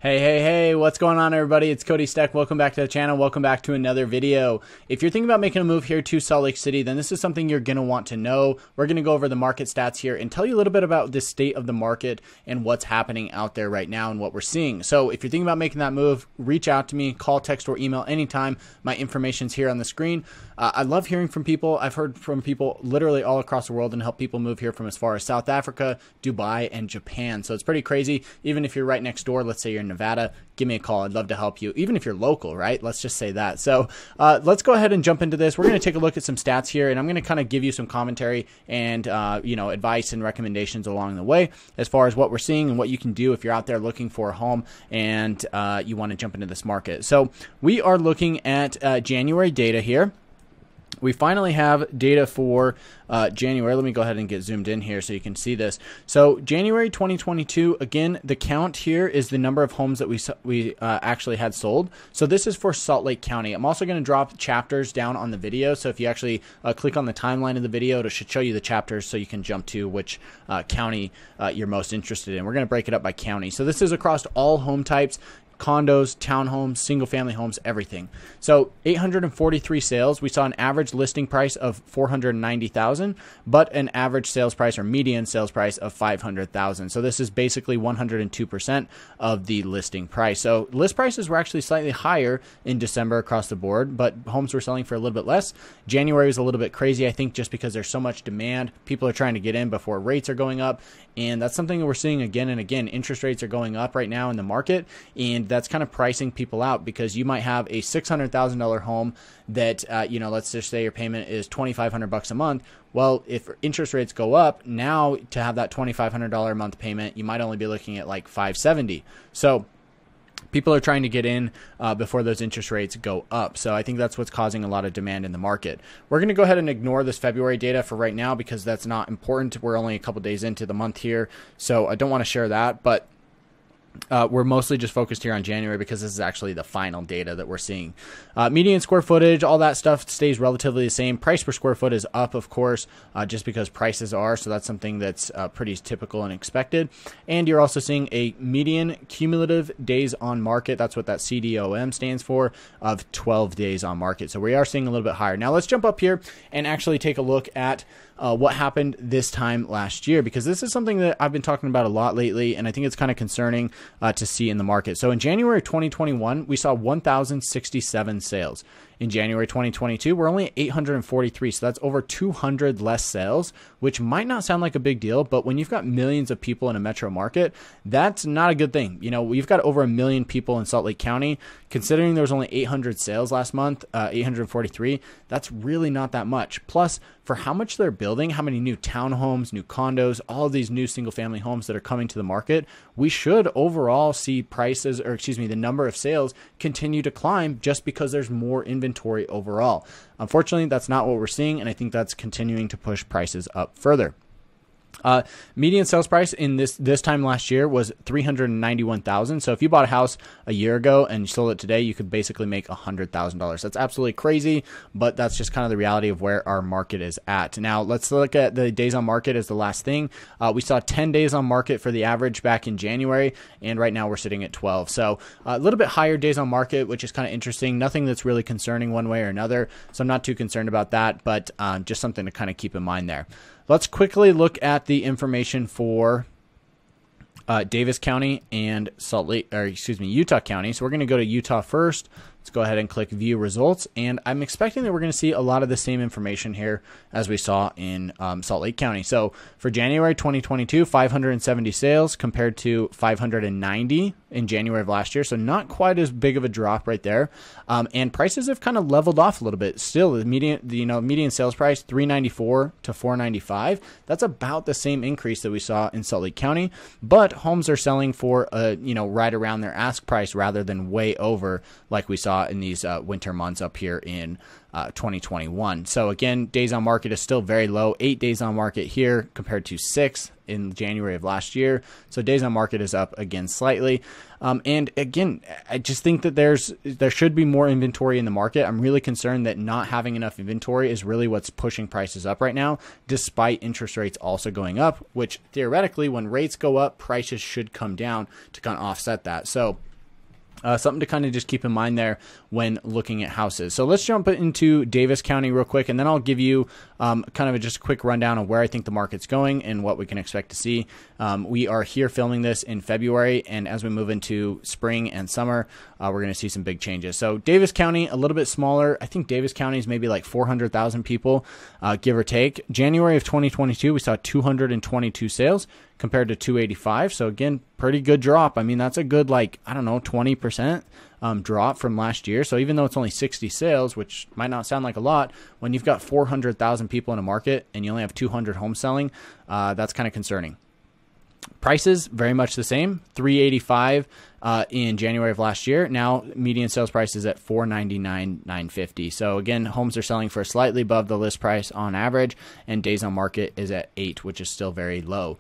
Hey, what's going on, everybody? It's Cody Steck. Welcome back to the channel. Welcome back to another video. If you're thinking about making a move here to Salt Lake City, then this is something you're going to want to know. We're going to go over the market stats here and tell you a little bit about the state of the market and what's happening out there right now and what we're seeing. So if you're thinking about making that move, reach out to me, call, text, or email anytime. My information's here on the screen. I love hearing from people. I've heard from people literally all across the world and help people move here from as far as South Africa, Dubai, and Japan. So it's pretty crazy. Even if you're right next door, let's say you're in Nevada, give me a call. I'd love to help you, even if you're local, right? Let's just say that. So let's go ahead and jump into this. We're going to take a look at some stats here, and I'm going to kind of give you some commentary and advice and recommendations along the way as far as what we're seeing and what you can do if you're out there looking for a home and you want to jump into this market. So we are looking at January data here. We finally have data for January. Let me go ahead and get zoomed in here so you can see this. So January 2022, again, the count here is the number of homes that we actually had sold. So this is for Salt Lake County. I'm also going to drop chapters down on the video. So if you actually click on the timeline of the video, it should show you the chapters so you can jump to which county you're most interested in. We're going to break it up by county. So this is across all home types: condos, townhomes, single-family homes, everything. So 843 sales. We saw an average listing price of $490,000, but an average sales price or median sales price of $500,000. So this is basically 102% of the listing price. So list prices were actually slightly higher in December across the board, but homes were selling for a little bit less. January was a little bit crazy, I think, just because there's so much demand. People are trying to get in before rates are going up, and that's something that we're seeing again and again. Interest rates are going up right now in the market, and that's kind of pricing people out, because you might have a $600,000 home that, let's just say your payment is $2,500 a month. Well, if interest rates go up, now to have that $2,500 a month payment, you might only be looking at like $570. So people are trying to get in before those interest rates go up. So I think that's what's causing a lot of demand in the market. We're going to go ahead and ignore this February data for right now because that's not important. We're only a couple days into the month here, so I don't want to share that. But we're mostly just focused here on January because this is actually the final data that we're seeing. Median square footage, all that stuff stays relatively the same. Price per square foot is up, of course, just because prices are. So that's something that's pretty typical and expected. And you're also seeing a median cumulative days on market. That's what that CDOM stands for, of 12 days on market. So we are seeing a little bit higher. Now let's jump up here and actually take a look at what happened this time last year, because this is something that I've been talking about a lot lately, and I think it's kind of concerning to see in the market. So in January 2021, we saw 1,067 sales. In January 2022, we're only at 843, so that's over 200 less sales, which might not sound like a big deal, but when you've got millions of people in a metro market, that's not a good thing. You know, we've got over 1 million people in Salt Lake County. Considering there was only 800 sales last month, 843, that's really not that much. Plus, for how much they're building, how many new townhomes, new condos, all of these new single-family homes that are coming to the market, we should overall see prices, or excuse me, the number of sales continue to climb just because there's more inventory overall. Unfortunately, that's not what we're seeing, and I think that's continuing to push prices up further. Median sales price in this time last year was $391,000. So if you bought a house a year ago and you sold it today, you could basically make $100,000. That's absolutely crazy, but that's just kind of the reality of where our market is at. Now let's look at the days on market as the last thing. We saw 10 days on market for the average back in January, and right now we're sitting at 12. So a little bit higher days on market, which is kind of interesting. Nothing that's really concerning one way or another, so I'm not too concerned about that, but just something to kind of keep in mind there. Let's quickly look at the information for Davis County and Utah County. So we're going to go to Utah first. Let's go ahead and click View Results, and I'm expecting that we're going to see a lot of the same information here as we saw in Salt Lake County. So for January 2022, 570 sales compared to 590 in January of last year, so not quite as big of a drop right there. And prices have kind of leveled off a little bit. Still, the median sales price $394 to $495. That's about the same increase that we saw in Salt Lake County, but homes are selling for right around their ask price rather than way over like we saw in these winter months up here in 2021. So again, days on market is still very low. 8 days on market here compared to 6 in January of last year. So days on market is up again slightly. And again, I just think that there should be more inventory in the market. I'm really concerned that not having enough inventory is really what's pushing prices up right now, despite interest rates also going up, which theoretically, when rates go up, prices should come down to kind of offset that. So Something to kind of just keep in mind there when looking at houses. So let's jump into Davis County real quick, and then I'll give you kind of just a quick rundown of where I think the market's going and what we can expect to see. We are here filming this in February, and as we move into spring and summer, we're going to see some big changes. So Davis County, a little bit smaller. I think Davis County is maybe like 400,000 people, give or take. January of 2022, we saw 222 sales compared to 285. So again, pretty good drop. I mean, that's a good, like, I don't know, 20% drop from last year. So even though it's only 60 sales, which might not sound like a lot, when you've got 400,000 people in a market and you only have 200 homes selling, that's kind of concerning. Prices, very much the same, 385 in January of last year. Now, median sales price is at 499,950. So again, homes are selling for slightly above the list price on average, and days on market is at 8, which is still very low.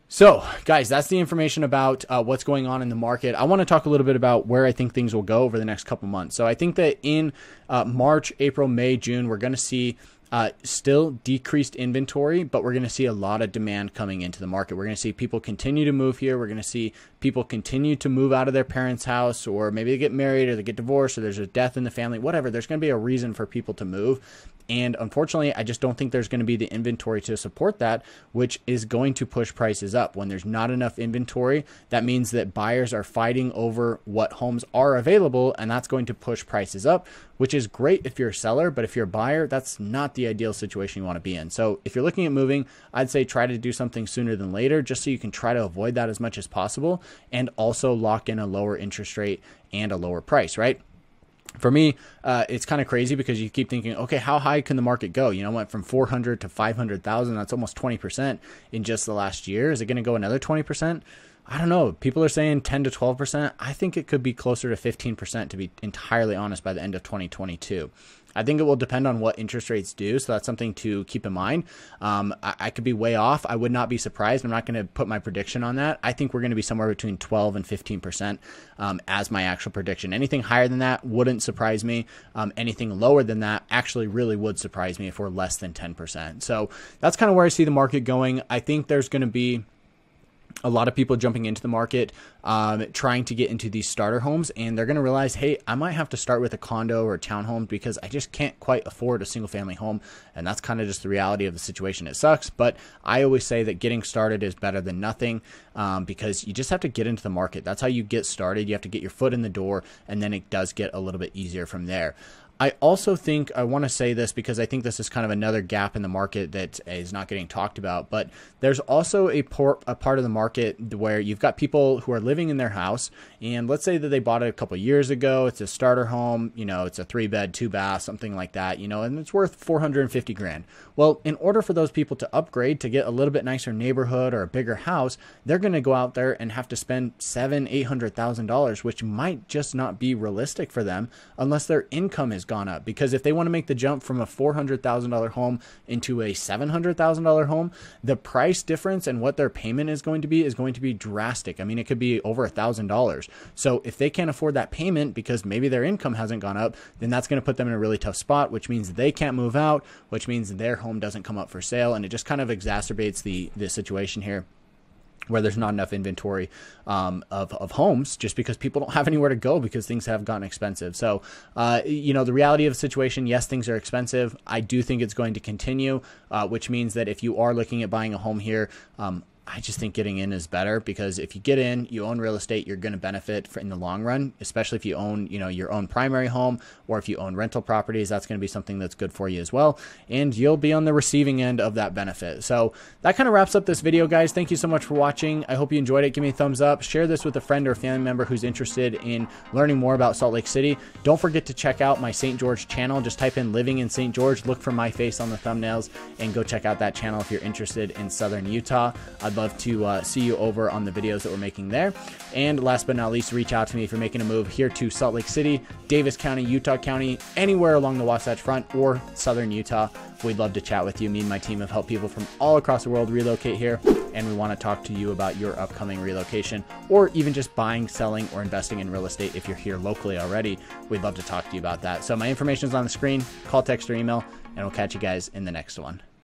So, guys, that's the information about what's going on in the market. I want to talk a little bit about where I think things will go over the next couple months. So I think that in March, April, May, June, we're going to see still decreased inventory, but we're going to see a lot of demand coming into the market. We're going to see people continue to move here. We're going to see people continue to move out of their parents' house, or maybe they get married or they get divorced or there's a death in the family, whatever. There's going to be a reason for people to move. And unfortunately, I just don't think there's going to be the inventory to support that, which is going to push prices up. When there's not enough inventory, that means that buyers are fighting over what homes are available, and that's going to push prices up, which is great if you're a seller, but if you're a buyer, that's not the ideal situation you want to be in. So if you're looking at moving, I'd say try to do something sooner than later, just so you can try to avoid that as much as possible, and also lock in a lower interest rate and a lower price, right? For me, it's kind of crazy because you keep thinking, okay, how high can the market go? You know, went from 400 to 500,000. That's almost 20% in just the last year. Is it going to go another 20%? I don't know. People are saying 10 to 12%. I think it could be closer to 15%, to be entirely honest, by the end of 2022. I think it will depend on what interest rates do, so that's something to keep in mind. I could be way off. I would not be surprised. I'm not going to put my prediction on that. I think we're going to be somewhere between 12 and 15% as my actual prediction. Anything higher than that wouldn't surprise me. Anything lower than that actually really would surprise me if we're less than 10%. So that's kind of where I see the market going. I think there's going to be a lot of people jumping into the market, trying to get into these starter homes, and they're going to realize, hey, I might have to start with a condo or a townhome because I just can't quite afford a single family home. And that's kind of just the reality of the situation. It sucks, but I always say that getting started is better than nothing, because you just have to get into the market. That's how you get started. You have to get your foot in the door, and then it does get a little bit easier from there. I also think, I want to say this because I think this is kind of another gap in the market that is not getting talked about, but there's also a part of the market where you've got people who are living in their house, and let's say that they bought it a couple of years ago. It's a starter home, you know, it's a 3-bed, 2-bath, something like that, you know, and it's worth 450 grand. Well, in order for those people to upgrade to get a little bit nicer neighborhood or a bigger house, they're going to go out there and have to spend $700,000-800,000, which might just not be realistic for them unless their income is gone up. Because if they want to make the jump from a $400,000 home into a $700,000 home, the price difference and what their payment is going to be drastic. I mean, it could be over $1,000. So if they can't afford that payment because maybe their income hasn't gone up, then that's going to put them in a really tough spot, which means they can't move out, which means their home doesn't come up for sale, and it just kind of exacerbates the situation here, where there's not enough inventory of homes, just because people don't have anywhere to go because things have gotten expensive. So, you know, the reality of the situation, yes, things are expensive. I do think it's going to continue, which means that if you are looking at buying a home here, I just think getting in is better, because if you get in, you own real estate, you're going to benefit in the long run, especially if you own, you know, your own primary home, or if you own rental properties. That's going to be something that's good for you as well, and you'll be on the receiving end of that benefit. So that kind of wraps up this video, guys. Thank you so much for watching. I hope you enjoyed it. Give me a thumbs up, share this with a friend or a family member who's interested in learning more about Salt Lake City. Don't forget to check out my St. George channel. Just type in living in St. George, look for my face on the thumbnails, and go check out that channel if you're interested in Southern Utah. I'd love to see you over on the videos that we're making there. And last but not least, reach out to me if you're making a move here to Salt Lake City, Davis County, Utah County, anywhere along the Wasatch Front or Southern Utah. We'd love to chat with you. Me and my team have helped people from all across the world relocate here, and we want to talk to you about your upcoming relocation, or even just buying, selling, or investing in real estate. If you're here locally already, we'd love to talk to you about that. So my information is on the screen. Call, text, or email, and we'll catch you guys in the next one.